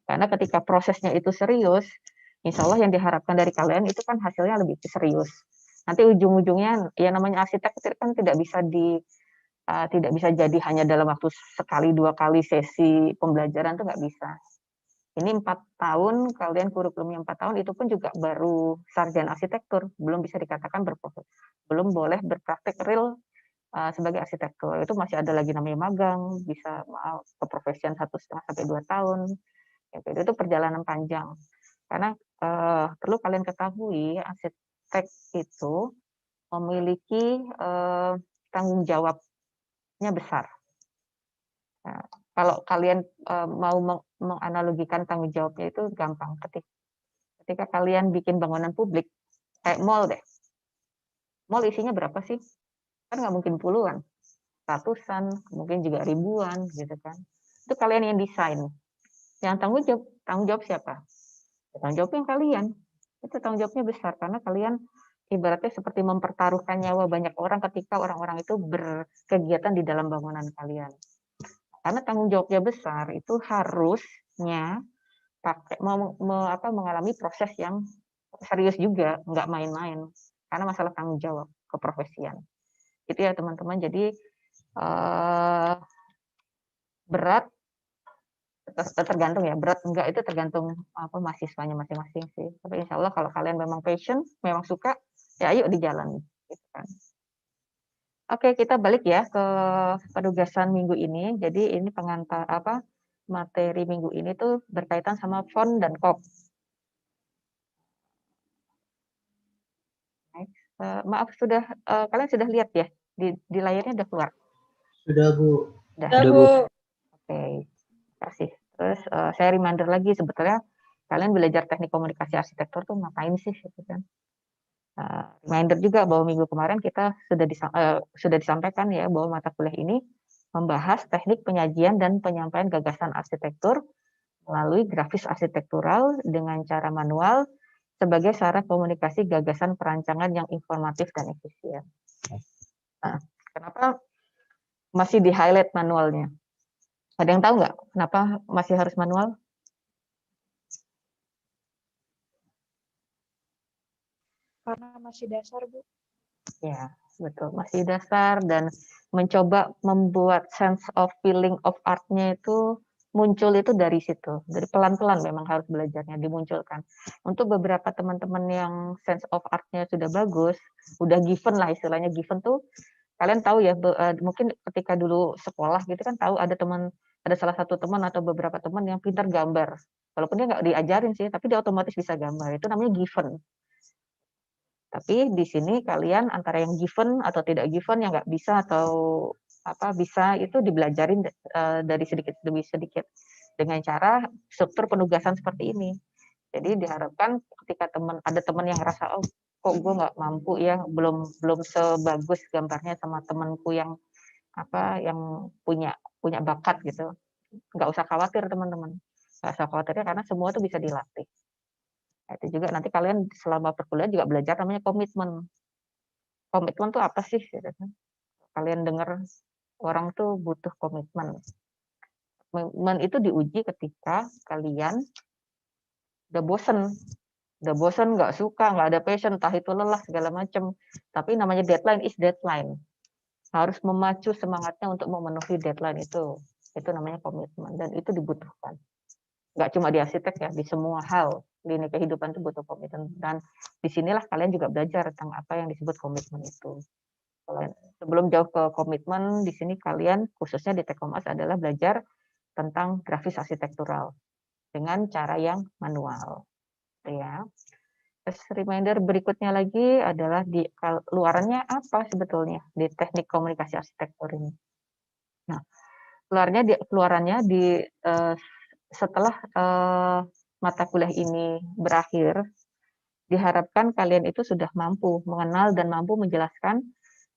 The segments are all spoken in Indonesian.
Karena ketika prosesnya itu serius, insya Allah yang diharapkan dari kalian itu kan hasilnya lebih serius. Nanti ujung-ujungnya, ya namanya arsitek kan tidak bisa jadi hanya dalam waktu sekali 2 kali sesi pembelajaran, tuh nggak bisa. Ini 4 tahun, kalian kurikulumnya 4 tahun, itu pun juga baru sarjana arsitektur, belum bisa dikatakan berprofesi, belum boleh berpraktek real sebagai arsitektur. Itu masih ada lagi namanya magang, bisa keprofesian 1,5 sampai 2 tahun. Itu perjalanan panjang. Karena perlu kalian ketahui, arsitek itu memiliki tanggung jawabnya besar. Nah, kalau kalian mau menganalogikan tanggung jawabnya itu gampang. Ketika kalian bikin bangunan publik, kayak mall deh. Mall isinya berapa sih? Kan nggak mungkin puluhan, ratusan, mungkin juga ribuan, gitu kan. Itu kalian yang desain. Yang tanggung jawab siapa? Tanggung jawab yang kalian. Itu tanggung jawabnya besar, karena kalian ibaratnya seperti mempertaruhkan nyawa banyak orang ketika orang-orang itu berkegiatan di dalam bangunan kalian. Karena tanggung jawabnya besar, itu harusnya mengalami proses yang serius juga, nggak main-main. Karena masalah tanggung jawab keprofesian. Itu ya teman-teman. Jadi berat tergantung ya, berat enggak itu tergantung mahasiswanya masing-masing sih. Tapi insya Allah kalau kalian memang passion, memang suka, ya ayo dijalani. Gitu kan. Oke, kita balik ya ke penugasan minggu ini. Jadi ini materi minggu ini tuh berkaitan sama font dan kop. Maaf, kalian sudah lihat ya di layarnya udah keluar? Sudah, Bu. Sudah. Sudah, Bu. Oke, kasih. Terus saya reminder lagi, sebetulnya kalian belajar teknik komunikasi arsitektur tuh ngapain sih, gitu kan? Reminder juga bahwa minggu kemarin kita sudah disampaikan ya bahwa mata kuliah ini membahas teknik penyajian dan penyampaian gagasan arsitektur melalui grafis arsitektural dengan cara manual sebagai sarana komunikasi gagasan perancangan yang informatif dan efisien. Nah, kenapa masih di highlight manualnya? Ada yang tahu nggak kenapa masih harus manual? Karena masih dasar, Bu. Ya, betul. Masih dasar dan mencoba membuat sense of feeling of art-nya itu muncul itu dari situ. Dari pelan-pelan memang harus belajarnya dimunculkan. Untuk beberapa teman-teman yang sense of art-nya sudah bagus, udah given lah istilahnya, given tuh kalian tahu ya, mungkin ketika dulu sekolah gitu kan tahu ada salah satu teman atau beberapa teman yang pintar gambar. Walaupun dia nggak diajarin sih, tapi dia otomatis bisa gambar. Itu namanya given. Tapi di sini kalian antara yang given atau tidak given, yang nggak bisa atau bisa, itu dibelajarin dari sedikit demi sedikit dengan cara struktur penugasan seperti ini. Jadi diharapkan ketika ada teman yang ngerasa, oh kok gue nggak mampu ya, belum sebagus gambarnya sama temanku yang yang punya bakat gitu. Nggak usah khawatir teman-teman. Nggak usah khawatirnya karena semua itu bisa dilatih. Nah, itu juga nanti kalian selama perkuliahan juga belajar namanya komitmen. Komitmen tuh apa sih? Gitu kan. Kalian dengar orang tuh butuh komitmen. Komitmen itu diuji ketika kalian udah bosen, nggak suka, nggak ada passion, entah itu lelah segala macam. Tapi namanya deadline is deadline. Harus memacu semangatnya untuk memenuhi deadline itu. Itu namanya komitmen dan itu dibutuhkan. Nggak cuma di arsitek ya, di semua hal lini kehidupan itu butuh komitmen. Dan disinilah kalian juga belajar tentang apa yang disebut komitmen itu. Sebelum jauh ke komitmen, di sini kalian khususnya di Tekomas adalah belajar tentang grafis arsitektural dengan cara yang manual. Ya. Terus reminder berikutnya lagi adalah di keluarannya apa sebetulnya di teknik komunikasi arsitektur ini. Nah, keluarannya setelah mata kuliah ini berakhir, diharapkan kalian itu sudah mampu mengenal dan mampu menjelaskan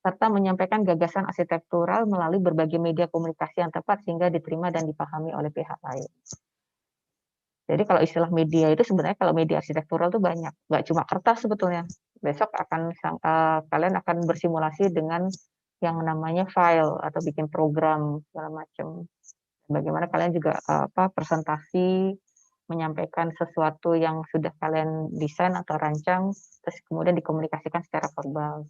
serta menyampaikan gagasan arsitektural melalui berbagai media komunikasi yang tepat sehingga diterima dan dipahami oleh pihak lain. Jadi kalau istilah media itu sebenarnya kalau media arsitektural itu banyak, nggak cuma kertas sebetulnya. Besok kalian akan bersimulasi dengan yang namanya file atau bikin program segala macam. Bagaimana kalian juga presentasi menyampaikan sesuatu yang sudah kalian desain atau rancang, terus kemudian dikomunikasikan secara verbal.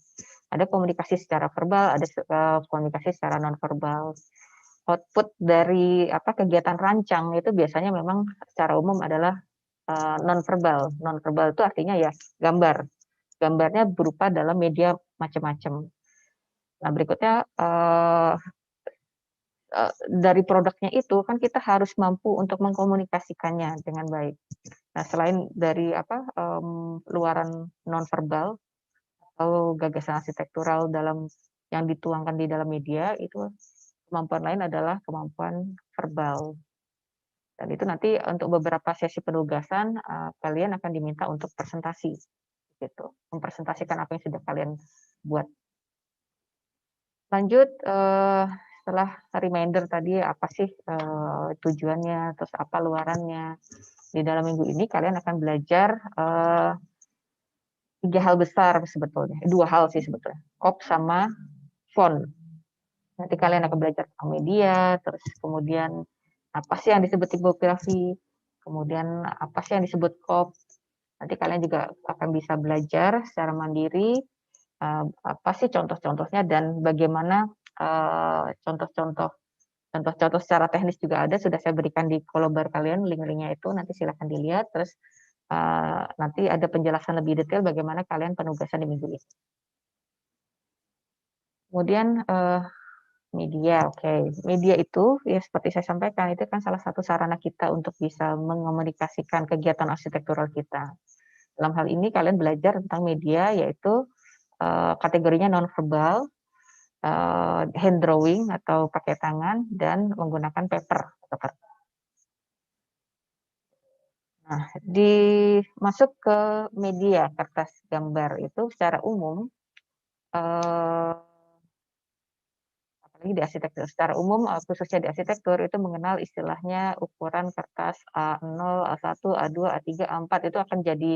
Ada komunikasi secara verbal, ada komunikasi secara non-verbal. Output dari kegiatan rancang itu biasanya memang secara umum adalah non-verbal. Non-verbal itu artinya ya gambar. Gambarnya berupa dalam media macam-macam. Nah, berikutnya dari produknya itu kan kita harus mampu untuk mengkomunikasikannya dengan baik. Nah, selain dari luaran nonverbal atau gagasan arsitektural yang dituangkan di dalam media, itu kemampuan lain adalah kemampuan verbal. Dan itu nanti untuk beberapa sesi penugasan kalian akan diminta untuk presentasi, gitu, mempresentasikan apa yang sudah kalian buat. Lanjut, setelah reminder tadi apa sih tujuannya, terus apa luarannya. Di dalam minggu ini kalian akan belajar 3 hal besar sebetulnya, 2 hal sih sebetulnya, COP sama font. Nanti kalian akan belajar tentang media, terus kemudian apa sih yang disebut tipografi, kemudian apa sih yang disebut COP. Nanti kalian juga akan bisa belajar secara mandiri apa sih contoh-contohnya dan bagaimana contoh-contoh secara teknis juga ada, sudah saya berikan di kolobar kalian link-linknya itu, nanti silakan dilihat. Terus nanti ada penjelasan lebih detail bagaimana kalian penugasan di minggu ini. Kemudian media, oke. Media itu ya seperti saya sampaikan itu kan salah satu sarana kita untuk bisa mengomunikasikan kegiatan arsitektural kita. Dalam hal ini kalian belajar tentang media yaitu kategorinya non-verbal, hand drawing atau pakai tangan, dan menggunakan paper atau kertas. Nah, masuk ke media kertas gambar itu secara umum, apalagi di arsitektur, secara umum khususnya di arsitektur itu mengenal istilahnya ukuran kertas A0, A1, A2, A3, A4 itu akan jadi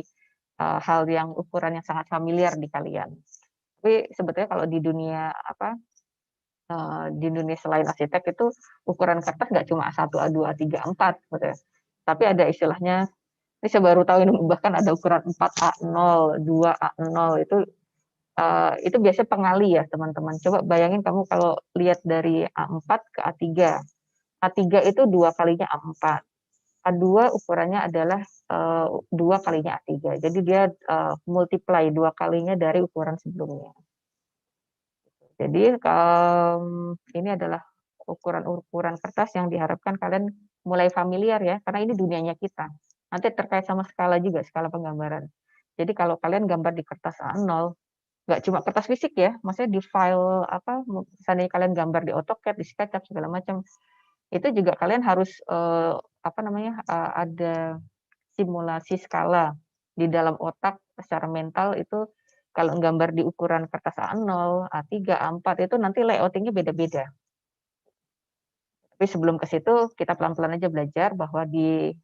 hal yang ukuran yang sangat familiar di kalian. Tapi sebetulnya kalau di dunia selain arsitek itu ukuran kertas nggak cuma A1, A2, A3, A4 gitu ya. Tapi ada istilahnya, ini saya baru tahu ini bahkan ada ukuran 4A0, 2A0 itu biasanya pengali ya teman-teman. Coba bayangin kamu kalau lihat dari A4 ke A3. A3 itu 2 kalinya A4. A2 ukurannya adalah 2 kalinya A3. Jadi dia multiply 2 kalinya dari ukuran sebelumnya. Jadi ini adalah ukuran-ukuran kertas yang diharapkan kalian mulai familiar ya, karena ini dunianya kita. Nanti terkait sama skala juga, skala penggambaran. Jadi kalau kalian gambar di kertas A0, nggak cuma kertas fisik ya, maksudnya di file misalnya kalian gambar di AutoCAD, di SketchUp segala macam, itu juga kalian harus ada simulasi skala di dalam otak secara mental itu. Kalau gambar di ukuran kertas A0, A3, A4 itu nanti layoutingnya beda-beda. Tapi sebelum ke situ kita pelan-pelan aja belajar bahwa di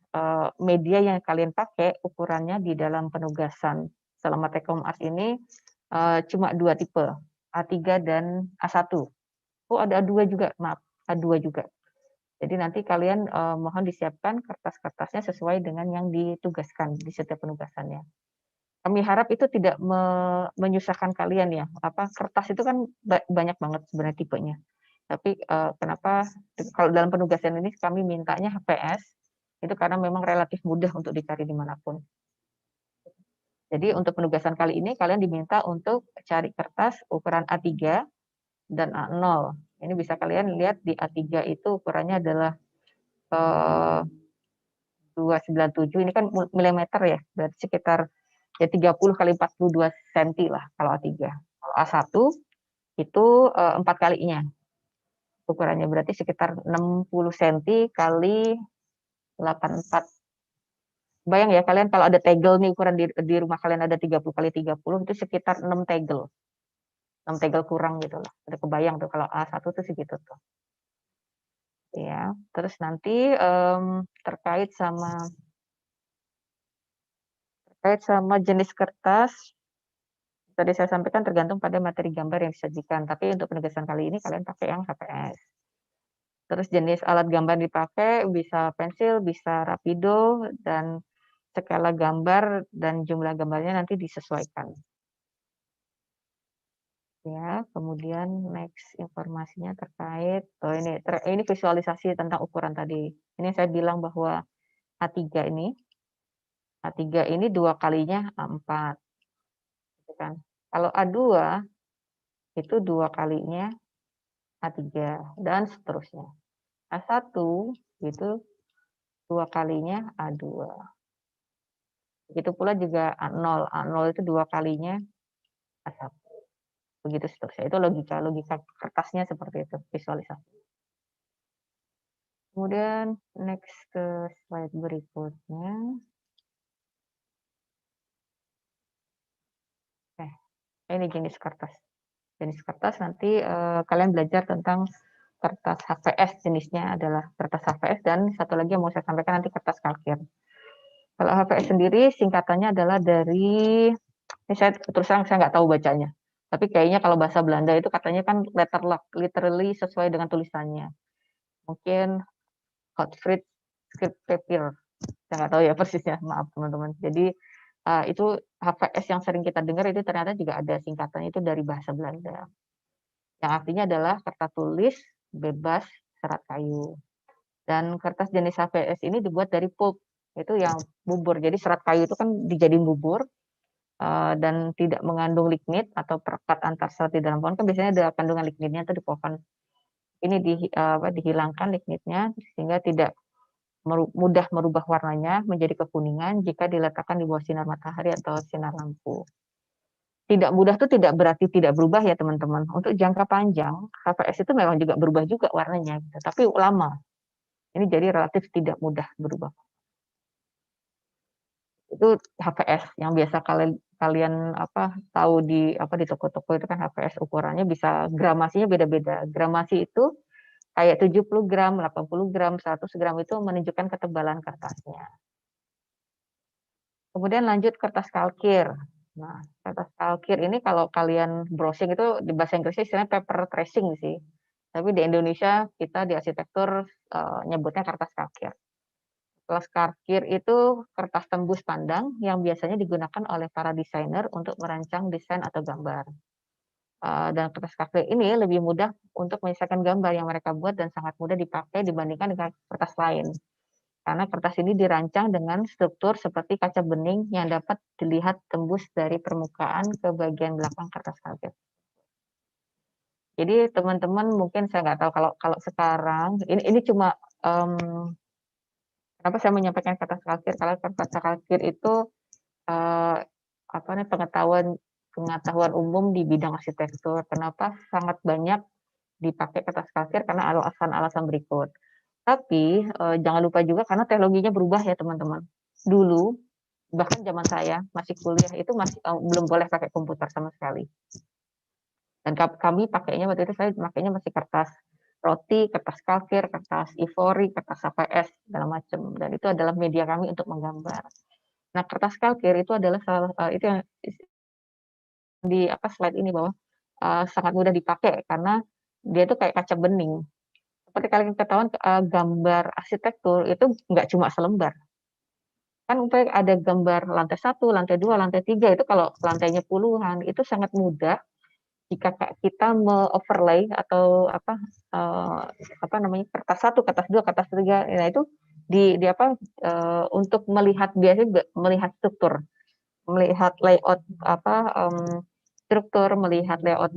media yang kalian pakai ukurannya di dalam penugasan selama Take Home Art ini cuma 2 tipe, A3 dan A1. Oh ada A2 juga, maaf, A2 juga. Jadi nanti kalian mohon disiapkan kertas-kertasnya sesuai dengan yang ditugaskan di setiap penugasannya. Kami harap itu tidak menyusahkan kalian ya. Kertas itu kan banyak banget sebenarnya tipenya. Tapi kenapa kalau dalam penugasan ini kami mintanya HPS itu karena memang relatif mudah untuk dicari dimanapun. Jadi untuk penugasan kali ini kalian diminta untuk cari kertas ukuran A3 dan A0. Ini bisa kalian lihat di A3 itu ukurannya adalah 297, ini kan milimeter ya, berarti sekitar ya 30 kali 42 cm lah kalau A3. Kalau A1 itu 4 kalinya ukurannya, berarti sekitar 60 cm kali 84. Bayang ya kalian kalau ada tegel nih ukuran di rumah kalian ada 30 kali 30 itu sekitar 6 tegel. 6 tegel kurang gitu lah. Udah kebayang tuh kalau A1 tuh segitu tuh. Ya, terus nanti terkait sama jenis kertas, tadi saya sampaikan tergantung pada materi gambar yang disajikan. Tapi untuk penugasan kali ini kalian pakai yang HPS. Terus jenis alat gambar dipakai bisa pensil, bisa Rapido, dan skala gambar dan jumlah gambarnya nanti disesuaikan. Ya, kemudian next informasinya terkait ini visualisasi tentang ukuran tadi. Ini saya bilang bahwa A3 ini 2 kalinya A4, gitu kan. Kalau A2 itu 2 kalinya A3 dan seterusnya. A1 itu 2 kalinya A2. Begitu pula juga A0 itu 2 kalinya A1. Begitu seterusnya. Itu logika kertasnya seperti itu, visualisasi. Kemudian next ke slide berikutnya. Ini jenis kertas. Jenis kertas nanti kalian belajar tentang kertas HVS, jenisnya adalah kertas HVS, dan satu lagi yang mau saya sampaikan nanti kertas kalkir. Kalau HVS sendiri singkatannya adalah dari, ini saya terus terang saya nggak tahu bacanya. Tapi kayaknya kalau bahasa Belanda itu katanya kan letterlock, literally sesuai dengan tulisannya. Mungkin Godfried Scriptpapier. Saya nggak tahu ya persisnya, maaf teman-teman. Jadi itu HVS yang sering kita dengar itu ternyata juga ada singkatannya itu dari bahasa Belanda. Yang artinya adalah kertas tulis bebas serat kayu. Dan kertas jenis HVS ini dibuat dari pulp, itu yang bubur. Jadi serat kayu itu kan dijadiin bubur dan tidak mengandung lignit atau perekat antar serat di dalam pohon. Kan biasanya ada kandungan lignitnya itu di pohon. Ini dihilangkan lignitnya sehingga tidak mudah merubah warnanya menjadi kekuningan jika diletakkan di bawah sinar matahari atau sinar lampu. Tidak mudah itu tidak berarti tidak berubah ya teman-teman. Untuk jangka panjang, HVS itu memang juga berubah juga warnanya, gitu. Tapi lama. Ini jadi relatif tidak mudah berubah. Itu HVS yang biasa kalian tahu di toko-toko itu kan HVS ukurannya bisa gramasinya beda-beda. Gramasi itu kayak 70 gram, 80 gram, 100 gram itu menunjukkan ketebalan kertasnya. Kemudian lanjut kertas kalkir. Nah, kertas kalkir ini kalau kalian browsing itu di bahasa Inggrisnya istilahnya paper tracing sih. Tapi di Indonesia kita di arsitektur nyebutnya kertas kalkir. Kertas kalkir itu kertas tembus pandang yang biasanya digunakan oleh para desainer untuk merancang desain atau gambar. Dan kertas kalkir ini lebih mudah untuk menyesuaikan gambar yang mereka buat dan sangat mudah dipakai dibandingkan dengan kertas lain. Karena kertas ini dirancang dengan struktur seperti kaca bening yang dapat dilihat tembus dari permukaan ke bagian belakang kertas kalkir. Jadi teman-teman mungkin saya nggak tahu kalau sekarang ini cuma kenapa saya menyampaikan kertas kalkir, karena kertas kalkir itu pengetahuan umum di bidang arsitektur. Kenapa sangat banyak dipakai kertas kalkir karena alasan-alasan berikut. Tapi jangan lupa juga karena teknologinya berubah ya teman-teman. Dulu bahkan zaman saya masih kuliah itu masih belum boleh pakai komputer sama sekali. Dan kami pakainya waktu itu saya pakainya masih kertas roti, kertas kalkir, kertas ivory, kertas HVS segala macam. Dan itu adalah media kami untuk menggambar. Nah kertas kalkir itu adalah itu yang di slide ini bahwa sangat mudah dipakai karena dia itu kayak kaca bening. Seperti kalian ketahuan gambar arsitektur itu nggak cuma selembar. Kan ada gambar lantai 1, lantai 2, lantai 3 itu kalau lantainya puluhan itu sangat mudah jika kita me-overlay atau kertas 1, kertas 2, kertas 3. Nah itu untuk melihat biasanya melihat struktur, melihat layout struktur, melihat layout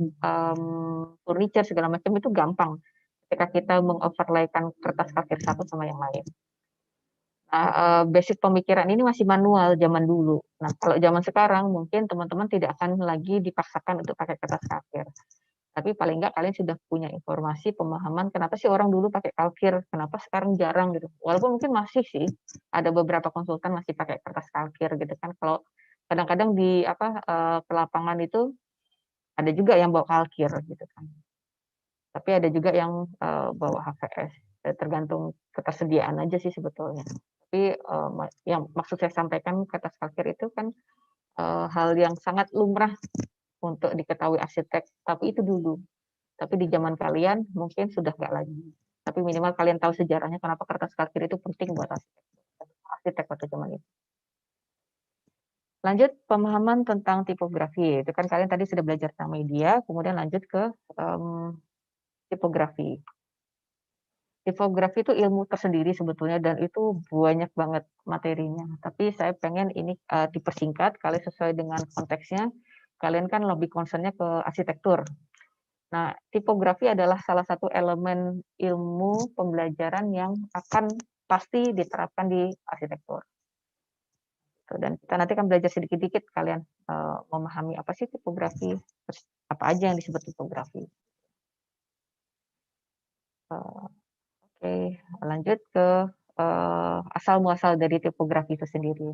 furniture segala macam itu gampang ketika kita mengoverlaykan kertas kalkir satu sama yang lain. Nah, basic pemikiran ini masih manual zaman dulu. Nah, kalau zaman sekarang mungkin teman-teman tidak akan lagi dipaksakan untuk pakai kertas kalkir. Tapi paling enggak kalian sudah punya informasi, pemahaman kenapa sih orang dulu pakai kalkir, kenapa sekarang jarang gitu. Walaupun mungkin masih sih ada beberapa konsultan masih pakai kertas kalkir gitu kan. Kalau kadang-kadang di ke lapangan itu ada juga yang bawa kalkir gitu kan. Tapi ada juga yang bawa HVS. Tergantung ketersediaan aja sih sebetulnya. Tapi yang maksud saya sampaikan kertas kalkir itu kan hal yang sangat lumrah untuk diketahui arsitek, tapi itu dulu. Tapi di zaman kalian mungkin sudah nggak lagi. tapi minimal kalian tahu sejarahnya kenapa kertas kalkir itu penting buat arsitek waktu zaman itu. Lanjut pemahaman tentang tipografi, itu kan kalian tadi sudah belajar tentang media, kemudian lanjut ke tipografi. Tipografi itu ilmu tersendiri sebetulnya dan itu banyak banget materinya. Tapi saya pengen ini dipersingkat, kalian sesuai dengan konteksnya. Kalian kan lebih concernnya ke arsitektur. Nah, tipografi adalah salah satu elemen ilmu pembelajaran yang akan pasti diterapkan di arsitektur. Dan kita nanti akan belajar sedikit-sedikit kalian memahami apa sih tipografi, terus apa aja yang disebut tipografi. Oke, lanjut ke asal muasal dari tipografi itu sendiri.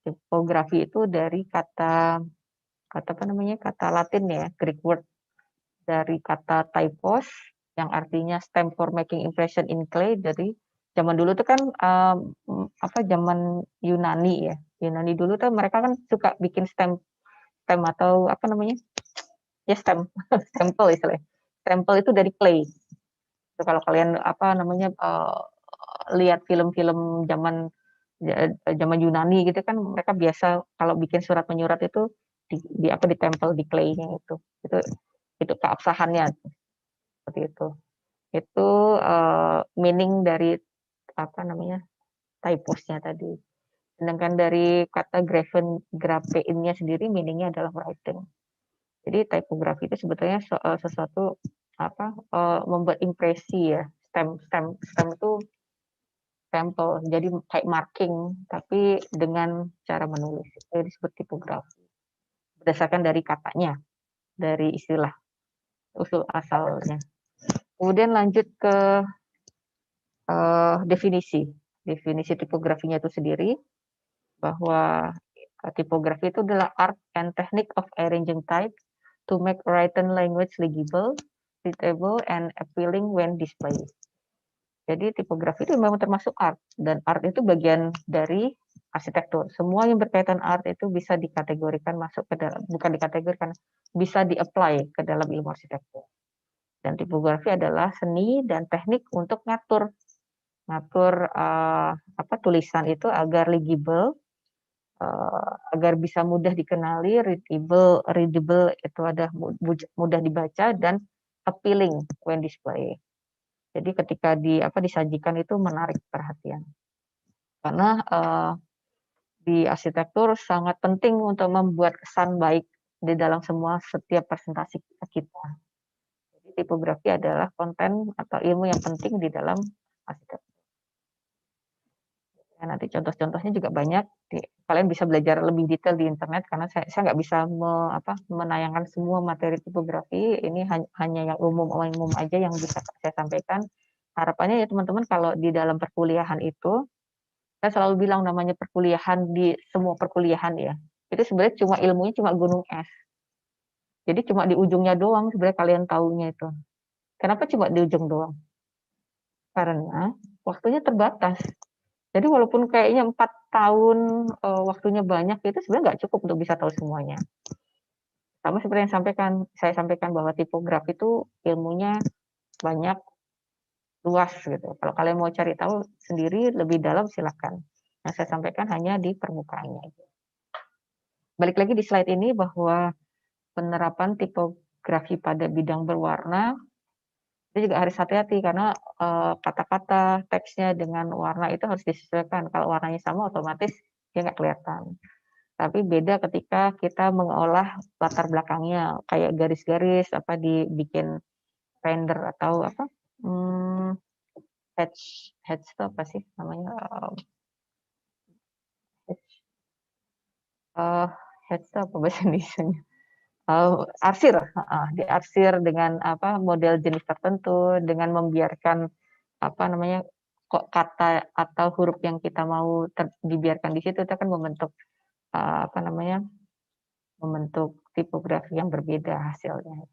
Tipografi itu dari kata apa namanya, kata Latin ya, Greek word, dari kata typos yang artinya stamp for making impression in clay. Dari zaman dulu tuh kan zaman Yunani ya, Yunani dulu tuh mereka kan suka bikin stamp atau apa namanya ya, stempel istilahnya. Stempel itu dari clay. Itu kalau kalian apa namanya lihat film-film zaman Yunani gitu kan, mereka biasa kalau bikin surat menyurat itu ditempel di clay-nya itu keabsahannya seperti itu. Itu meaning dari apa namanya typosnya tadi. Sedangkan dari kata graphein-nya sendiri meaningnya adalah writing. Jadi tipografi itu sebetulnya sesuatu membuat impresi ya. Stamp itu stempel, jadi kayak marking tapi dengan cara menulis. Itu disebut tipografi. Berdasarkan dari katanya, dari istilah usul asalnya. Kemudian lanjut ke definisi tipografinya itu sendiri, bahwa tipografi itu adalah art and technique of arranging type to make written language legible, readable, and appealing when displayed. Jadi tipografi itu memang termasuk art, dan art itu bagian dari arsitektur. Semua yang berkaitan art itu bisa dikategorikan masuk ke dalam, bukan dikategorikan, bisa di-apply ke dalam ilmu arsitektur. Dan tipografi adalah seni dan teknik untuk ngatur tulisan itu agar legible, agar bisa mudah dikenali, readable itu ada mudah dibaca, dan appealing when display. Jadi ketika disajikan itu menarik perhatian. Karena di arsitektur sangat penting untuk membuat kesan baik di dalam setiap presentasi kita. Jadi tipografi adalah konten atau ilmu yang penting di dalam arsitektur. Ya, nanti contoh-contohnya juga banyak. Kalian bisa belajar lebih detail di internet karena saya nggak bisa menayangkan semua materi tipografi. Ini hanya yang umum aja yang bisa saya sampaikan. Harapannya ya teman-teman, kalau di dalam perkuliahan itu, saya selalu bilang namanya perkuliahan, di semua perkuliahan ya, itu sebenarnya ilmunya cuma gunung es. Jadi cuma di ujungnya doang sebenarnya kalian taunya itu. Kenapa cuma di ujung doang? Karena waktunya terbatas. Jadi walaupun kayaknya 4 tahun waktunya banyak, itu sebenarnya nggak cukup untuk bisa tahu semuanya. Sama seperti yang saya sampaikan bahwa tipografi itu ilmunya banyak, luas gitu. Kalau kalian mau cari tahu sendiri lebih dalam silakan. Yang saya sampaikan hanya di permukaannya. Balik lagi di slide ini bahwa penerapan tipografi pada bidang berwarna itu juga harus hati-hati karena kata-kata teksnya dengan warna itu harus disesuaikan. Kalau warnanya sama otomatis dia nggak kelihatan. Tapi beda ketika kita mengolah latar belakangnya kayak garis-garis dibikin render atau hatch itu apa sih namanya, hatch itu apa bahasa Indonesianya, arsir, diarsir dengan model jenis tertentu, dengan membiarkan kok kata atau huruf yang kita mau dibiarkan di situ, itu akan membentuk membentuk tipografi yang berbeda hasilnya.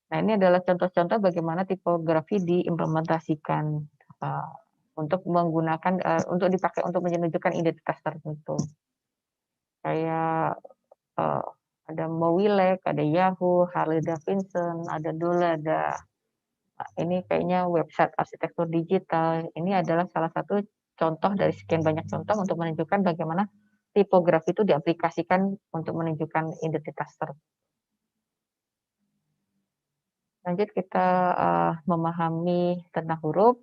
Nah, ini adalah contoh-contoh bagaimana tipografi diimplementasikan untuk menggunakan untuk dipakai untuk menunjukkan identitas tertentu. Kayak ada Mowileg, ada Yahoo, Harley Davidson, ada Dole, ada Ini kayaknya website arsitektur digital. Ini adalah salah satu contoh dari sekian banyak contoh untuk menunjukkan bagaimana tipografi itu diaplikasikan untuk menunjukkan identitas tertentu. Lanjut kita memahami tentang huruf.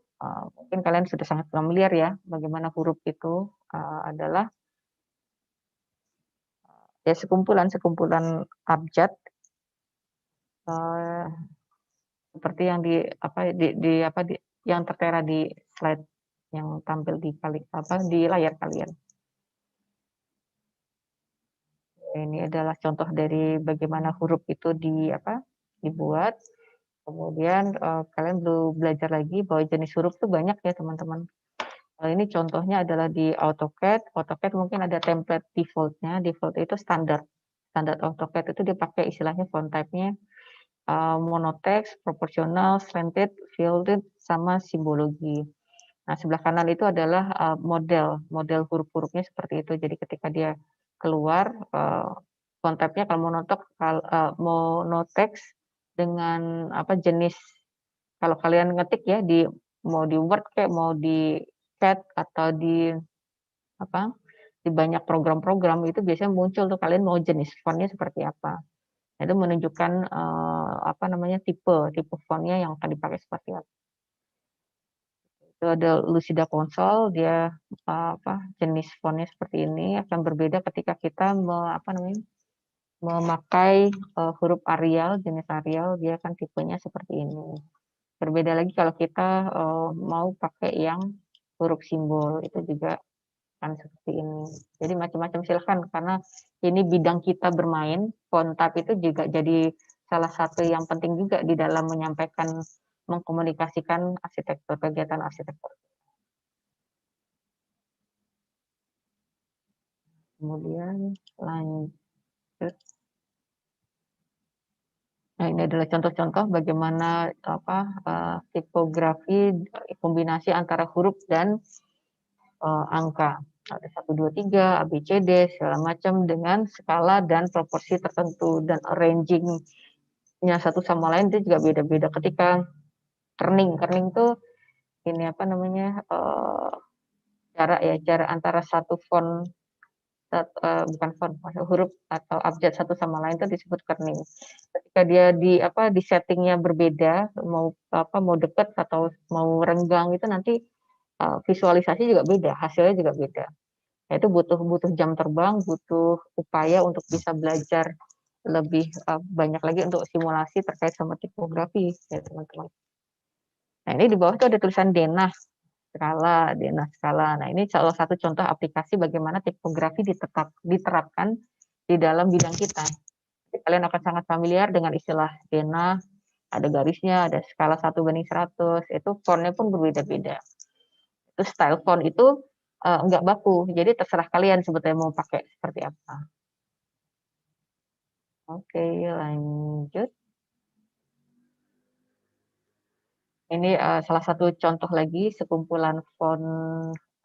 Mungkin kalian sudah sangat familiar ya, bagaimana huruf itu adalah ya sekumpulan abjad seperti yang yang tertera di slide yang tampil di layar kalian. Ini adalah contoh dari bagaimana huruf itu dibuat. Kemudian kalian perlu belajar lagi bahwa jenis huruf itu banyak ya teman-teman. Ini contohnya adalah di AutoCAD. AutoCAD mungkin ada template default-nya. Default itu standar. Standar AutoCAD itu dipakai istilahnya font type-nya monotext, proporsional, slanted, filled, sama simbologi. Nah, sebelah kanan itu adalah model huruf-hurufnya seperti itu. Jadi ketika dia keluar, font type-nya kalau monotext dengan jenis, kalau kalian ngetik ya mau di Word kayak mau di CAD atau di banyak program-program itu biasanya muncul tuh kalian mau jenis fontnya seperti apa. Itu menunjukkan tipe fontnya yang akan dipakai seperti apa. Itu ada Lucida Console, dia jenis fontnya seperti ini, akan berbeda ketika kita memakai huruf Arial, jenis Arial, dia akan tipenya seperti ini. Berbeda lagi kalau kita mau pakai yang huruf simbol, itu juga akan seperti ini. Jadi macam-macam silahkan, karena ini bidang kita bermain, font type itu juga jadi salah satu yang penting juga di dalam menyampaikan, mengkomunikasikan arsitektur, kegiatan arsitektur. Kemudian lanjut. Nah, ini adalah contoh-contoh bagaimana tipografi kombinasi antara huruf dan angka. Ada 1, 2, 3, ABCD, segala macam dengan skala dan proporsi tertentu, dan arranging-nya satu sama lain itu juga beda-beda. Ketika kerning tuh ini jarak antara satu font, bukan font, huruf atau abjad satu sama lain itu disebut kerning. Ketika dia di settingnya berbeda, mau dekat atau mau renggang, itu nanti visualisasi juga beda, hasilnya juga beda. Nah, itu butuh jam terbang, butuh upaya untuk bisa belajar lebih banyak lagi untuk simulasi terkait sama tipografi ya teman-teman. Nah, ini di bawah itu ada tulisan denah skala. Nah, ini salah satu contoh aplikasi bagaimana tipografi diterapkan di dalam bidang kita. Jadi, kalian akan sangat familiar dengan istilah denah, ada garisnya, ada skala 1:100, itu fontnya pun berbeda-beda. Itu style font itu enggak baku, jadi terserah kalian sebetulnya mau pakai seperti apa. Oke, lanjut. Ini salah satu contoh lagi sekumpulan font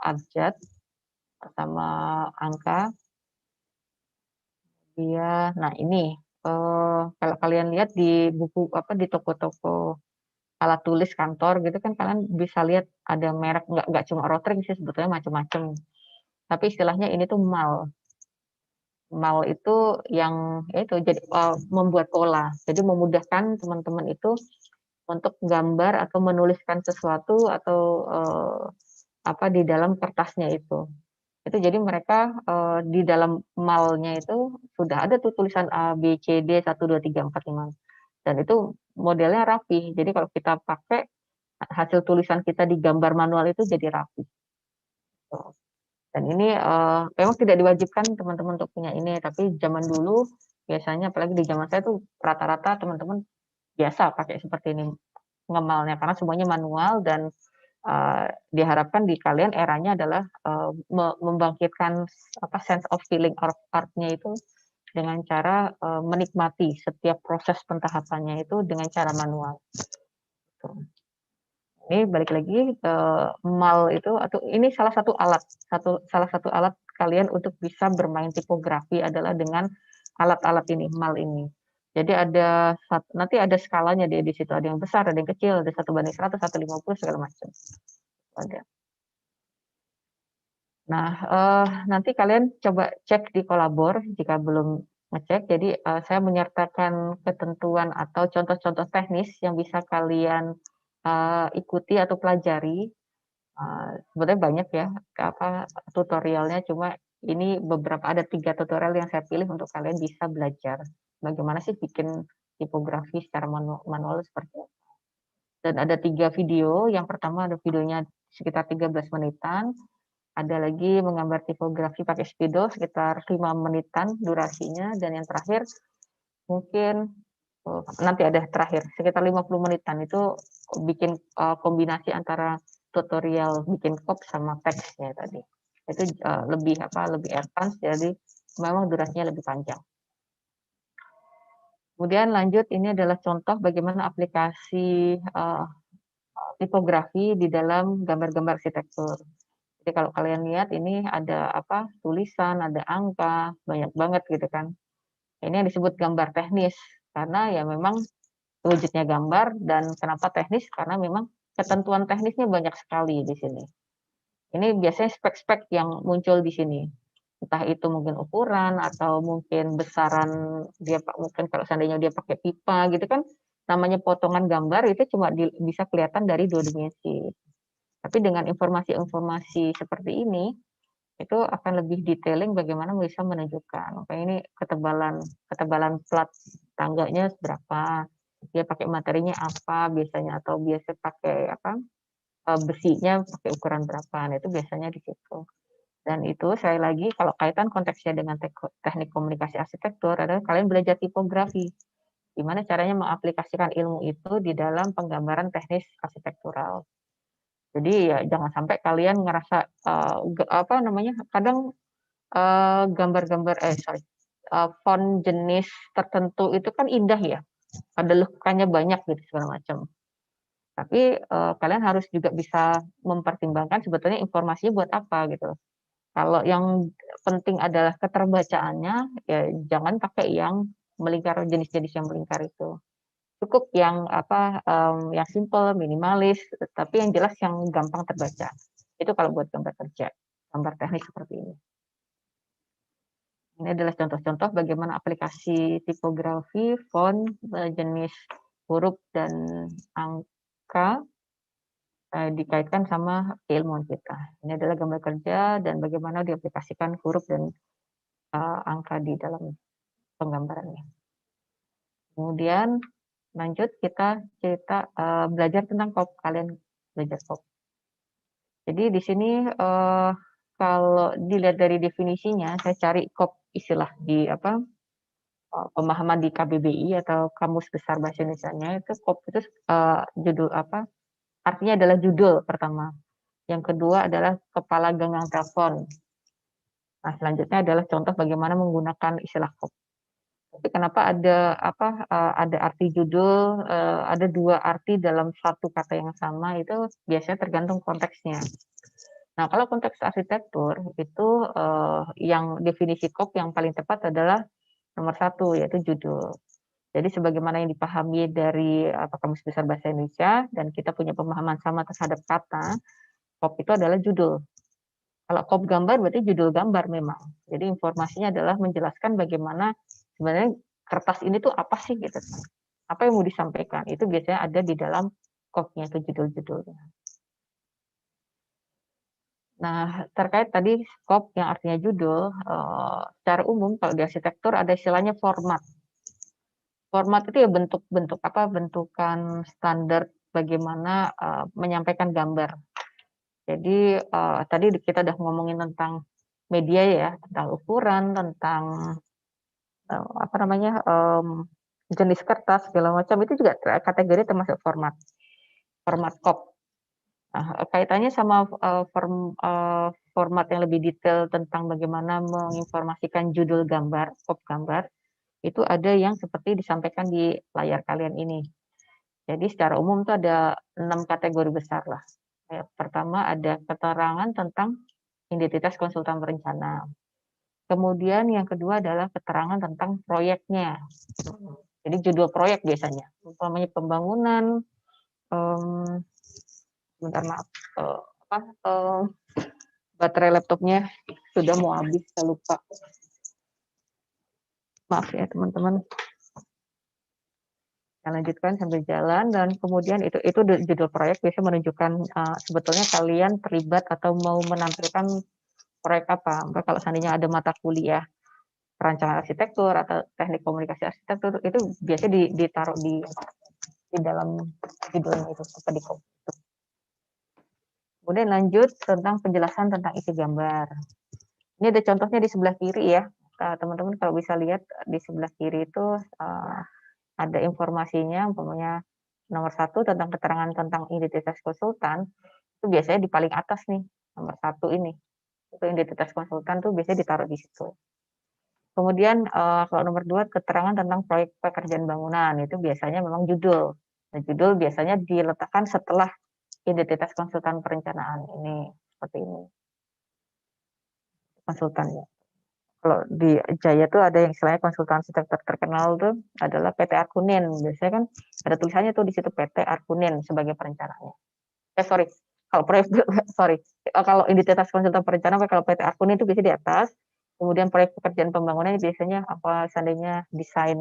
abjad sama angka. Nah ini kalau kalian lihat di buku di toko-toko alat tulis kantor gitu kan, kalian bisa lihat ada merek, nggak cuma Rotring sih sebetulnya, macam-macam. Tapi istilahnya ini tuh MAL. MAL itu yang itu jadi membuat pola. Jadi memudahkan teman-teman itu untuk gambar atau menuliskan sesuatu atau di dalam kertasnya itu. Itu jadi mereka di dalam MAL-nya itu sudah ada tuh tulisan A, B, C, D, 1, 2, 3, 4, 5. Dan itu modelnya rapi. Jadi kalau kita pakai hasil tulisan kita di gambar manual itu jadi rapi. Dan ini memang tidak diwajibkan teman-teman untuk punya ini, tapi zaman dulu biasanya, apalagi di zaman saya tuh rata-rata teman-teman biasa pakai seperti ini ngemalnya, karena semuanya manual, dan diharapkan di kalian eranya adalah membangkitkan sense of feeling art-nya itu dengan cara menikmati setiap proses pentahapannya itu dengan cara manual. Ini balik lagi MAL itu, atau ini salah satu alat kalian untuk bisa bermain tipografi adalah dengan alat-alat ini, MAL ini. Jadi nanti ada skalanya di situ, ada yang besar, ada yang kecil, ada 1:100, 1:50 segala macam. Ada. Nah, nanti kalian coba cek di Kolabor jika belum ngecek. Jadi, saya menyertakan ketentuan atau contoh-contoh teknis yang bisa kalian, ikuti atau pelajari. Sebenarnya banyak ya, tutorialnya, cuma ini ada 3 tutorial yang saya pilih untuk kalian bisa belajar bagaimana sih bikin tipografi secara manual seperti apa. Dan ada 3 video, yang pertama ada videonya sekitar 13 menitan, ada lagi menggambar tipografi pakai Speedo sekitar 5 menitan durasinya, dan yang terakhir mungkin nanti ada terakhir sekitar 50 menitan itu bikin kombinasi antara tutorial bikin pop sama teksnya tadi. Itu lebih advance, jadi memang durasinya lebih panjang. Kemudian lanjut, ini adalah contoh bagaimana aplikasi tipografi di dalam gambar-gambar arsitektur. Jadi kalau kalian lihat ini ada tulisan, ada angka, banyak banget gitu kan. Ini yang disebut gambar teknis karena ya memang wujudnya gambar. Dan kenapa teknis? Karena memang ketentuan teknisnya banyak sekali di sini. Ini biasanya spek-spek yang muncul di sini. Entah itu mungkin ukuran atau mungkin besaran mungkin kalau seandainya dia pakai pipa gitu kan, namanya potongan gambar itu cuma bisa kelihatan dari 2 dimensi. Tapi dengan informasi-informasi seperti ini, itu akan lebih detailing bagaimana bisa menunjukkan, oke ini ketebalan plat tangganya berapa, dia pakai materinya apa biasanya, atau biasa pakai besinya pakai ukuran berapa. Nah, itu biasanya di situ. Dan itu sekali lagi kalau kaitan konteksnya dengan teknik komunikasi arsitektur adalah kalian belajar tipografi. Gimana caranya mengaplikasikan ilmu itu di dalam penggambaran teknis arsitektural. Jadi ya jangan sampai kalian ngerasa kadang gambar-gambar font jenis tertentu itu kan indah ya, ada lekukannya banyak gitu segala macam. Tapi kalian harus juga bisa mempertimbangkan sebetulnya informasinya buat apa gitu. Kalau yang penting adalah keterbacaannya, ya jangan pakai yang melingkar, jenis-jenis yang melingkar itu. Cukup yang yang simple, minimalis, tapi yang jelas yang gampang terbaca. Itu kalau buat gambar kerja, gambar teknik seperti ini. Ini adalah contoh-contoh bagaimana aplikasi tipografi, font, jenis huruf dan angka dikaitkan sama keilmuan kita. Ini adalah gambar kerja dan bagaimana diaplikasikan huruf dan angka di dalam penggambarannya. Kemudian lanjut kita belajar tentang COP. Kalian belajar COP. Jadi di sini kalau dilihat dari definisinya, saya cari COP istilah di pemahaman di KBBI atau Kamus Besar Bahasa Indonesianya itu COP itu judul artinya adalah judul pertama. Yang kedua adalah kepala genggam telepon. Nah, selanjutnya adalah contoh bagaimana menggunakan istilah COP. Tapi kenapa ada arti judul, ada 2 arti dalam satu kata yang sama, itu biasanya tergantung konteksnya. Nah, kalau konteks arsitektur itu yang definisi COP yang paling tepat adalah nomor 1, yaitu judul. Jadi sebagaimana yang dipahami dari Kamus Besar Bahasa Indonesia dan kita punya pemahaman sama terhadap kata, COP itu adalah judul. Kalau COP gambar berarti judul gambar memang. Jadi informasinya adalah menjelaskan bagaimana sebenarnya kertas ini tuh apa sih gitu. Apa yang mau disampaikan, itu biasanya ada di dalam COP-nya, itu judul-judulnya. Nah, terkait tadi COP yang artinya judul, secara umum kalau di arsitektur ada istilahnya format. Format itu ya bentukan standar bagaimana menyampaikan gambar. Jadi tadi kita udah ngomongin tentang media ya, tentang ukuran, tentang jenis kertas segala macam, itu juga kategori termasuk format COP. Nah, kaitannya sama format yang lebih detail tentang bagaimana menginformasikan judul gambar, COP gambar, itu ada yang seperti disampaikan di layar kalian ini. Jadi secara umum itu ada 6 kategori besar lah. Pertama ada keterangan tentang identitas konsultan perencana. Kemudian yang kedua adalah keterangan tentang proyeknya. Jadi judul proyek biasanya, umpamanya pembangunan, bentar maaf, baterai laptopnya sudah mau habis, saya lupa. Maaf ya teman-teman. Saya lanjutkan sambil jalan, dan kemudian itu judul proyek biasanya menunjukkan sebetulnya kalian terlibat atau mau menampilkan proyek apa. Maka kalau seandainya ada mata kuliah perancangan arsitektur atau teknik komunikasi arsitektur, itu biasanya ditaruh di dalam judulnya itu, atau di copy. Kemudian lanjut tentang penjelasan tentang isi gambar. Ini ada contohnya di sebelah kiri ya. Teman-teman kalau bisa lihat di sebelah kiri itu ada informasinya, umpamanya nomor 1 tentang keterangan tentang identitas konsultan, itu biasanya di paling atas nih, nomor 1 ini. Itu identitas konsultan tuh biasanya ditaruh di situ. Kemudian kalau nomor 2 keterangan tentang proyek pekerjaan bangunan, itu biasanya memang judul. Nah, judul biasanya diletakkan setelah identitas konsultan perencanaan ini, seperti ini. Konsultannya. Kalau di Jaya tuh ada yang istilahnya konsultan arsitektur terkenal tuh adalah PT Arkunin. Biasanya kan ada tulisannya tuh di situ PT Arkunin sebagai perencanaannya. Sorry, kalau proyek sorry, kalau identitas konsultan perencanaan, kalau PT Arkunin itu biasanya di atas. Kemudian proyek pekerjaan pembangunan biasanya apa seandainya desain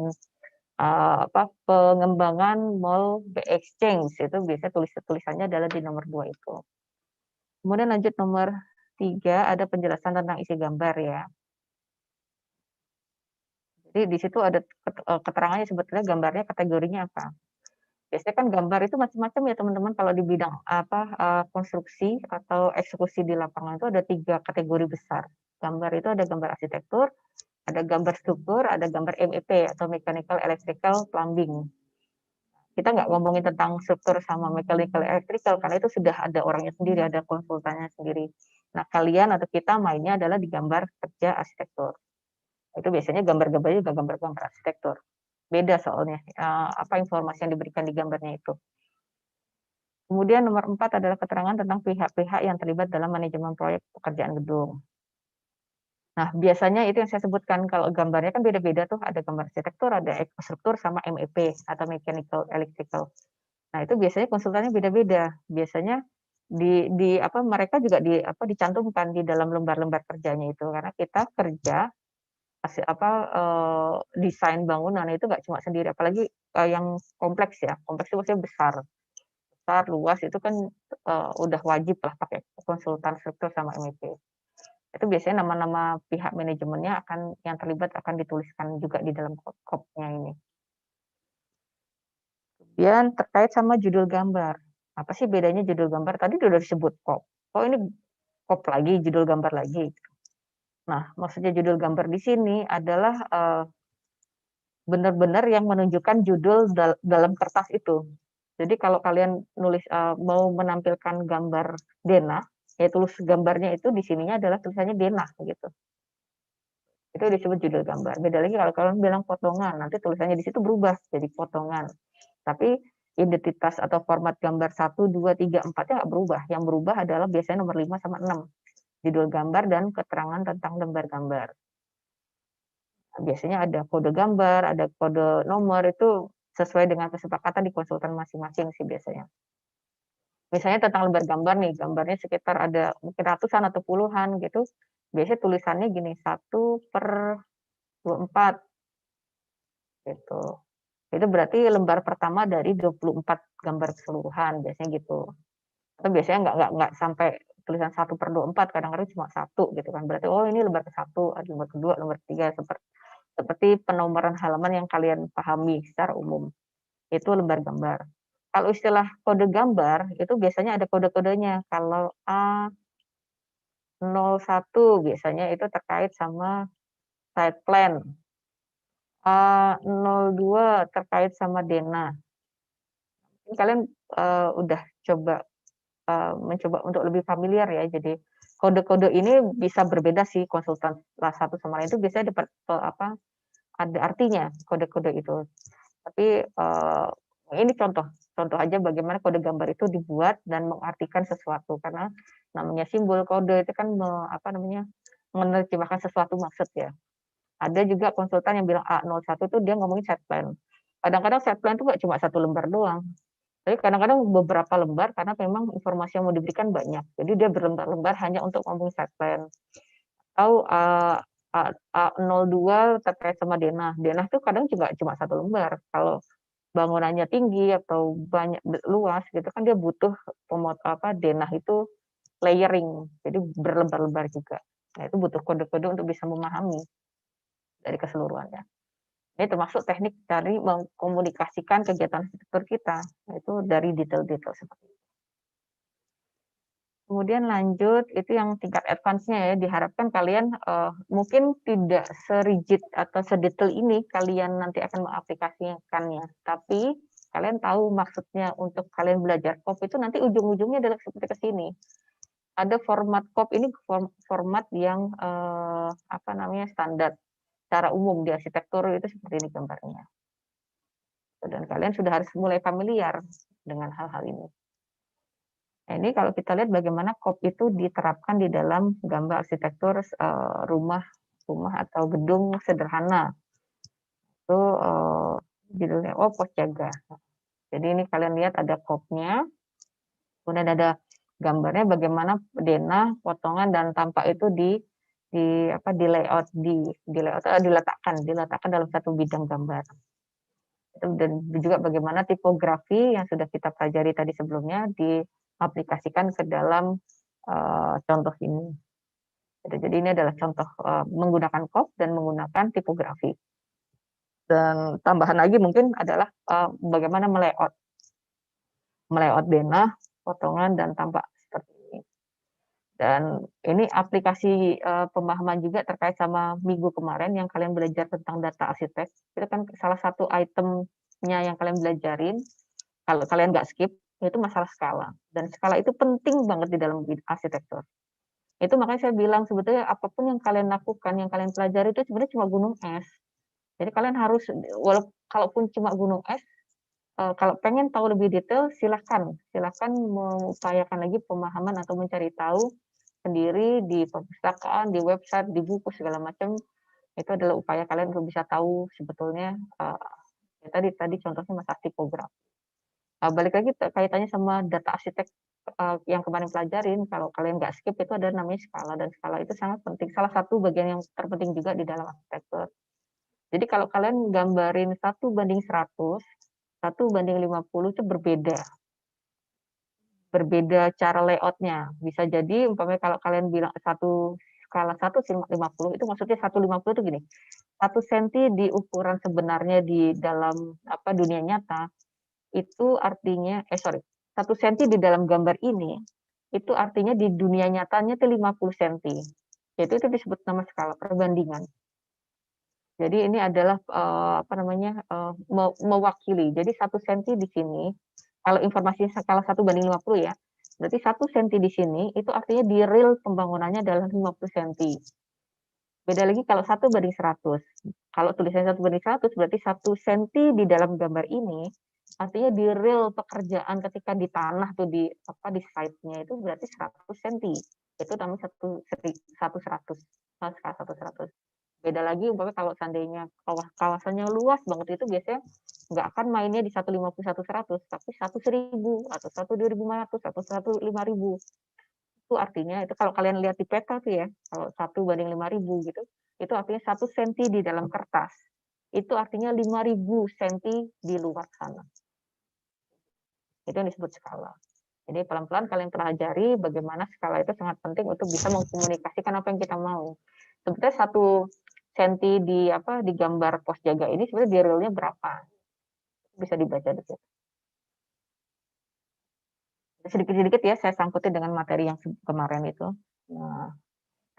pengembangan mall B Exchange, itu biasanya tulisannya adalah di nomor 2 itu. Kemudian lanjut nomor 3 ada penjelasan tentang isi gambar ya. Jadi di situ ada keterangannya sebetulnya gambarnya kategorinya apa. Biasanya kan gambar itu macam-macam ya teman-teman, kalau di bidang konstruksi atau eksekusi di lapangan itu ada 3 kategori besar. Gambar itu ada gambar arsitektur, ada gambar struktur, ada gambar MEP atau mechanical, electrical, plumbing. Kita nggak ngomongin tentang struktur sama mechanical, electrical karena itu sudah ada orangnya sendiri, ada konsultannya sendiri. Nah, kalian atau kita mainnya adalah di gambar kerja arsitektur. Itu biasanya gambar-gambarnya juga gambar-gambar arsitektur. Beda soalnya apa informasi yang diberikan di gambarnya itu. Kemudian nomor 4 adalah keterangan tentang pihak-pihak yang terlibat dalam manajemen proyek pekerjaan gedung. Nah, biasanya itu yang saya sebutkan, kalau gambarnya kan beda-beda tuh, ada gambar arsitektur, ada struktur, sama MEP atau mechanical, electrical. Nah, itu biasanya konsultannya beda-beda. Biasanya mereka juga dicantumkan di dalam lembar-lembar kerjanya itu, karena kita kerja desain bangunan itu nggak cuma sendiri, apalagi yang kompleks ya, kompleks itu maksudnya besar, luas, itu kan udah wajib lah pakai konsultan struktur sama MEP. Itu biasanya nama-nama pihak manajemennya yang terlibat akan dituliskan juga di dalam KOP-nya ini. Kemudian terkait sama judul gambar. Apa sih bedanya judul gambar? Tadi sudah disebut KOP. Oh, ini KOP lagi, judul gambar lagi. Nah, maksudnya judul gambar di sini adalah benar-benar yang menunjukkan judul dalam kertas itu. Jadi kalau kalian nulis mau menampilkan gambar denah, ya tulis gambarnya itu di sininya adalah tulisannya denah gitu. Itu disebut judul gambar. Beda lagi kalau kalian bilang potongan, nanti tulisannya di situ berubah jadi potongan. Tapi identitas atau format gambar 1, 2, 3, 4-nya nggak berubah. Yang berubah adalah biasanya nomor 5 sama 6. Judul gambar dan keterangan tentang lembar gambar. Biasanya ada kode gambar, ada kode nomor, itu sesuai dengan kesepakatan di konsultan masing-masing sih biasanya. Misalnya tentang lembar gambar nih, gambarnya sekitar ada mungkin ratusan atau puluhan gitu, biasanya tulisannya gini, 1/24 gitu. Itu berarti lembar pertama dari 24 gambar keseluruhan, biasanya gitu. Atau biasanya nggak sampai tulisan 1/24, kadang-kadang cuma 1 gitu kan. Berarti, oh ini lembar ke-1, lembar kedua, lembar ketiga, seperti penomoran halaman yang kalian pahami secara umum. Itu lembar gambar. Kalau istilah kode gambar, itu biasanya ada kode-kodenya. Kalau A01 biasanya itu terkait sama site plan. A02 terkait sama denah. Kalian udah mencoba untuk lebih familiar ya. Jadi kode-kode ini bisa berbeda sih, konsultan satu sama lain itu biasanya ada artinya kode-kode itu. Tapi ini contoh aja bagaimana kode gambar itu dibuat dan mengartikan sesuatu, karena namanya simbol kode itu kan menerjemahkan sesuatu maksud ya. Ada juga konsultan yang bilang A01 itu dia ngomongin set plan. Kadang-kadang set plan itu nggak cuma 1 lembar doang, tapi kadang-kadang beberapa lembar karena memang informasi yang mau diberikan banyak. Jadi dia berlembar-lembar hanya untuk ngomong set plan. Atau, A02 terkait sama denah. Denah tuh kadang juga cuma 1 lembar. Kalau bangunannya tinggi atau banyak luas gitu kan dia butuh denah itu layering, jadi berlembar-lembar juga. Nah, itu butuh kode-kode untuk bisa memahami dari keseluruhannya. Ini termasuk teknik dari mengkomunikasikan kegiatan arsitektur kita, itu dari detail-detail seperti itu. Kemudian lanjut, itu yang tingkat advance-nya ya, diharapkan kalian mungkin tidak serigid atau sedetail ini kalian nanti akan mengaplikasikannya, tapi kalian tahu maksudnya untuk kalian belajar COP itu nanti ujung-ujungnya adalah seperti ke sini. Ada format COP ini format yang standar secara umum di arsitektur itu seperti ini gambarnya. Dan kalian sudah harus mulai familiar dengan hal-hal ini. Nah, ini kalau kita lihat bagaimana COP itu diterapkan di dalam gambar arsitektur rumah atau gedung sederhana. Itu judulnya pos jaga. Jadi ini kalian lihat ada COP-nya, kemudian ada gambarnya bagaimana denah, potongan dan tampak itu diletakkan dalam satu bidang gambar. Dan juga bagaimana tipografi yang sudah kita pelajari tadi sebelumnya diaplikasikan ke dalam contoh ini. Jadi ini adalah contoh menggunakan COP dan menggunakan tipografi. Dan tambahan lagi mungkin adalah bagaimana melayout denah, potongan dan tampak seperti ini. Dan ini aplikasi pemahaman juga terkait sama minggu kemarin yang kalian belajar tentang data arsitek. Itu kan salah satu itemnya yang kalian belajarin, kalau kalian nggak skip, itu masalah skala. Dan skala itu penting banget di dalam arsitektur. Itu makanya saya bilang sebetulnya apapun yang kalian lakukan, yang kalian pelajari itu sebenarnya cuma gunung es. Jadi kalian harus, kalaupun cuma gunung es, kalau pengen tahu lebih detail, silakan mengupayakan lagi pemahaman atau mencari tahu sendiri di perpustakaan, di website, di buku segala macam. Itu adalah upaya kalian untuk bisa tahu sebetulnya tadi contohnya masalah tipografi. Balik lagi kaitannya sama data arsitek yang kemarin pelajarin, kalau kalian nggak skip itu ada namanya skala, dan skala itu sangat penting. Salah satu bagian yang terpenting juga di dalam arsitektur. Jadi kalau kalian gambarin 1:100, 1:50 itu berbeda cara layoutnya. Bisa jadi umpamanya kalau kalian bilang skala 1:50 itu maksudnya 1:50 itu gini, 1 senti di ukuran sebenarnya di dalam dunia nyata, itu artinya 1 senti di dalam gambar ini, itu artinya di dunia nyatanya itu 50 senti. Itu disebut nama skala perbandingan. Jadi ini adalah mewakili. Jadi 1 senti di sini, kalau informasinya skala 1:50 ya, berarti 1 senti di sini itu artinya di real pembangunannya adalah 50 senti. Beda lagi kalau 1:100. Kalau tulisannya 1:100 berarti 1 senti di dalam gambar ini artinya di real pekerjaan ketika di tanah tuh di site-nya itu berarti 100 senti. Itu namanya 1/100. Skala 1/100. Beda lagi umpamanya kalau seandainya kawasannya luas banget itu biasanya nggak akan mainnya di 150, 1/100, tapi 1/1000 atau 1/2500 atau 1/5000. Itu artinya itu kalau kalian lihat di peta tuh ya, kalau 1:5000 gitu, itu artinya 1 senti di dalam kertas. Itu artinya 5000 senti di luar sana. Itu yang disebut skala. Jadi pelan-pelan kalian pelajari bagaimana skala itu sangat penting untuk bisa mengkomunikasikan apa yang kita mau. Sebetulnya 1 senti di gambar pos jaga ini sebenarnya di realnya berapa? Bisa dibaca di situ. Sedikit-sedikit ya saya sangkutin dengan materi yang kemarin itu. Nah,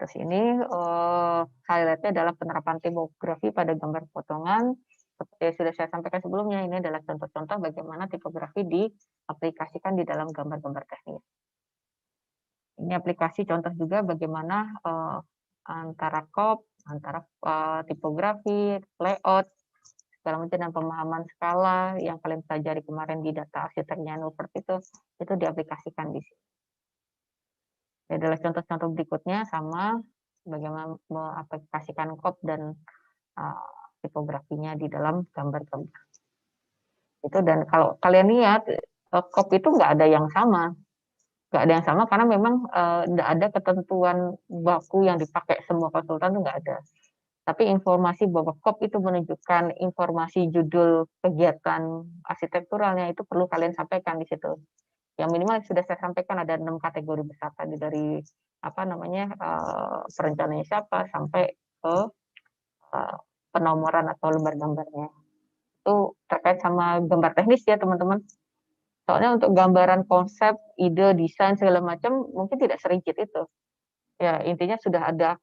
terus ini highlight-nya adalah penerapan tipografi pada gambar potongan. Seperti yang sudah saya sampaikan sebelumnya, ini adalah contoh-contoh bagaimana tipografi diaplikasikan di dalam gambar-gambar teknis. Ini aplikasi contoh juga bagaimana antara COP, antara tipografi, layout, segala macam dan pemahaman skala yang kalian pelajari kemarin di data arsiteknya Nuvert itu diaplikasikan di sini. Ini adalah contoh-contoh berikutnya sama bagaimana mengaplikasikan COP dan tipografinya di dalam gambar-gambar. Itu, dan kalau kalian lihat COP itu nggak ada yang sama. Nggak ada yang sama karena memang nggak ada ketentuan baku yang dipakai semua konsultan, itu nggak ada. Tapi informasi bahwa COP itu menunjukkan informasi judul kegiatan arsitekturalnya itu perlu kalian sampaikan di situ. Yang minimal sudah saya sampaikan ada 6 kategori besar tadi, dari perencananya siapa sampai ke penomoran atau lembar gambarnya. Itu terkait sama gambar teknis ya teman-teman. Soalnya untuk gambaran konsep, ide, desain segala macam mungkin tidak serigid itu. Ya, intinya sudah ada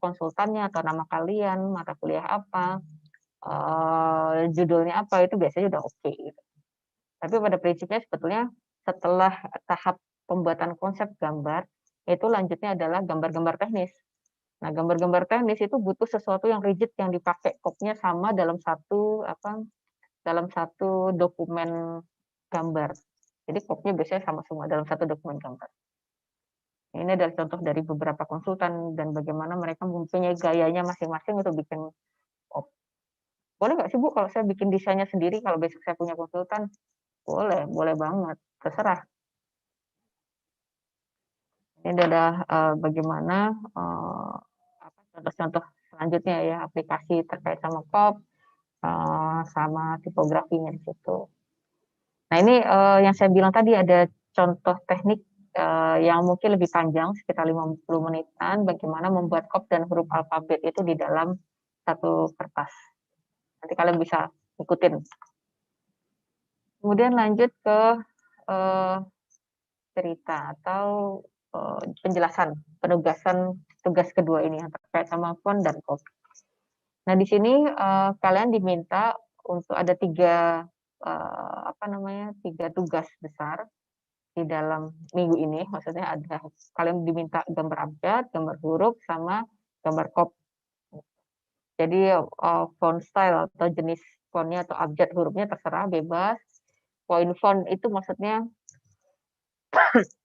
konsultannya atau nama kalian, mata kuliah apa, judulnya apa, itu biasanya udah oke gitu. Tapi pada prinsipnya sebetulnya setelah tahap pembuatan konsep gambar, itu lanjutnya adalah gambar-gambar teknis. Nah, gambar-gambar teknis itu butuh sesuatu yang rigid yang dipakai kopnya sama dalam satu dokumen gambar. Jadi kopnya biasanya sama semua dalam satu dokumen gambar. Ini adalah contoh dari beberapa konsultan dan bagaimana mereka mempunyai gayanya masing-masing untuk bikin kop. Boleh nggak sih Bu kalau saya bikin desainnya sendiri kalau besok saya punya konsultan? Boleh, boleh banget, terserah. Ini adalah bagaimana contoh-contoh selanjutnya ya, aplikasi terkait sama kop, sama tipografinya di situ. Nah, ini yang saya bilang tadi ada contoh teknik yang mungkin lebih panjang, sekitar 50 menitan, bagaimana membuat kop dan huruf alfabet itu di dalam satu kertas. Nanti kalian bisa ikutin. Kemudian lanjut ke cerita atau penjelasan, penugasan tugas kedua ini yang terkait sama font dan kop. Nah, di sini kalian diminta untuk ada tiga tugas besar di dalam minggu ini. Maksudnya ada kalian diminta gambar abjad, gambar huruf, sama gambar kop. Jadi font style atau jenis fontnya atau abjad hurufnya terserah, bebas. Point font itu maksudnya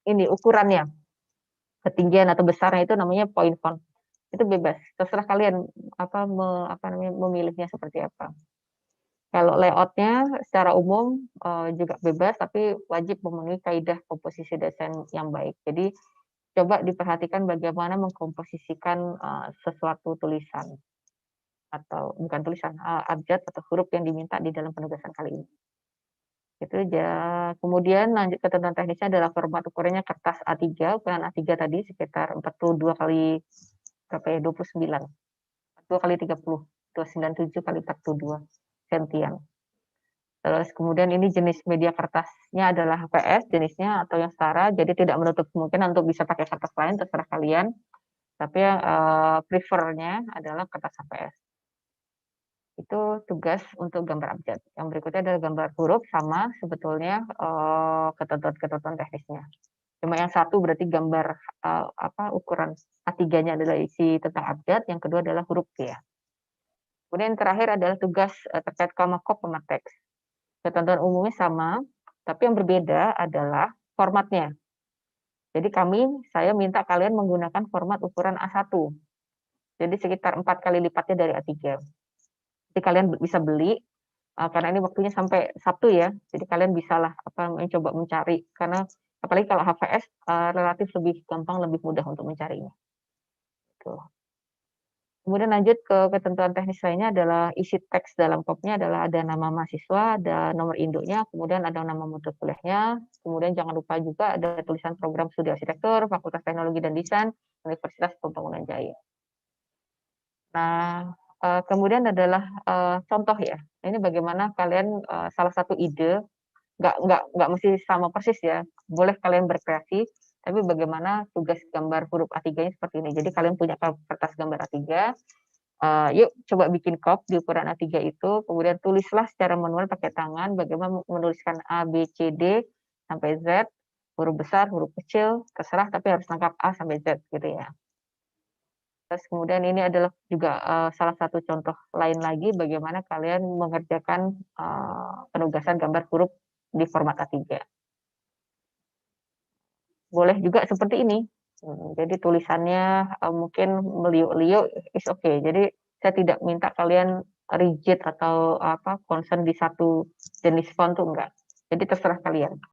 ini ukurannya, ketinggian atau besarnya itu namanya point font. Itu bebas, terserah kalian memilihnya seperti apa. Kalau layoutnya secara umum juga bebas, tapi wajib memenuhi kaidah komposisi desain yang baik. Jadi coba diperhatikan bagaimana mengkomposisikan sesuatu tulisan atau bukan tulisan, abjad atau huruf yang diminta di dalam penugasan kali ini. Itu aja. Kemudian lanjut ke tentang teknisnya adalah format ukurannya kertas A3, ukuran A3 tadi sekitar 42 kali berapa ya, 29. 2 kali 30, 297 kali 42 sentian. Terus kemudian ini jenis media kertasnya adalah HVS jenisnya atau yang setara, jadi tidak menutup kemungkinan untuk bisa pakai kertas lain, terserah kalian. Tapi prefernya adalah kertas HVS. Itu tugas untuk gambar abjad. Yang berikutnya adalah gambar huruf, sama sebetulnya ketentuan-ketentuan teknisnya. Cuma yang satu berarti gambar ukuran A3-nya adalah isi tentang abjad, yang kedua adalah huruf ya. Kemudian yang terakhir adalah tugas terkait koma kop sama teks. Ketentuan umumnya sama, tapi yang berbeda adalah formatnya. Jadi saya minta kalian menggunakan format ukuran A1. Jadi sekitar 4 kali lipatnya dari A3. Jadi kalian bisa beli, karena ini waktunya sampai Sabtu ya. Jadi kalian bisalah mencoba mencari, karena apalagi kalau HVS relatif lebih gampang, lebih mudah untuk mencarinya. Tuh. Kemudian lanjut ke ketentuan teknis lainnya adalah isi teks dalam kopnya adalah ada nama mahasiswa, ada nomor induknya, kemudian ada nama mutu kuliahnya, kemudian jangan lupa juga ada tulisan program studi arsitektur, Fakultas Teknologi dan Desain, Universitas Pembangunan Jaya. Nah, kemudian adalah contoh ya. Ini bagaimana kalian salah satu ide, nggak mesti sama persis ya, boleh kalian berkreasi, tapi bagaimana tugas gambar huruf A3-nya seperti ini. Jadi kalian punya kertas gambar A3, yuk coba bikin kop di ukuran A3 itu, kemudian tulislah secara manual pakai tangan bagaimana menuliskan A, B, C, D, sampai Z, huruf besar, huruf kecil, terserah, tapi harus lengkap A sampai Z gitu ya. Terus kemudian ini adalah juga salah satu contoh lain lagi bagaimana kalian mengerjakan penugasan gambar huruf di format A3. Boleh juga seperti ini. Jadi tulisannya mungkin meliuk-liuk is okay. Jadi saya tidak minta kalian rigid atau concern di satu jenis font tuh enggak. Jadi terserah kalian.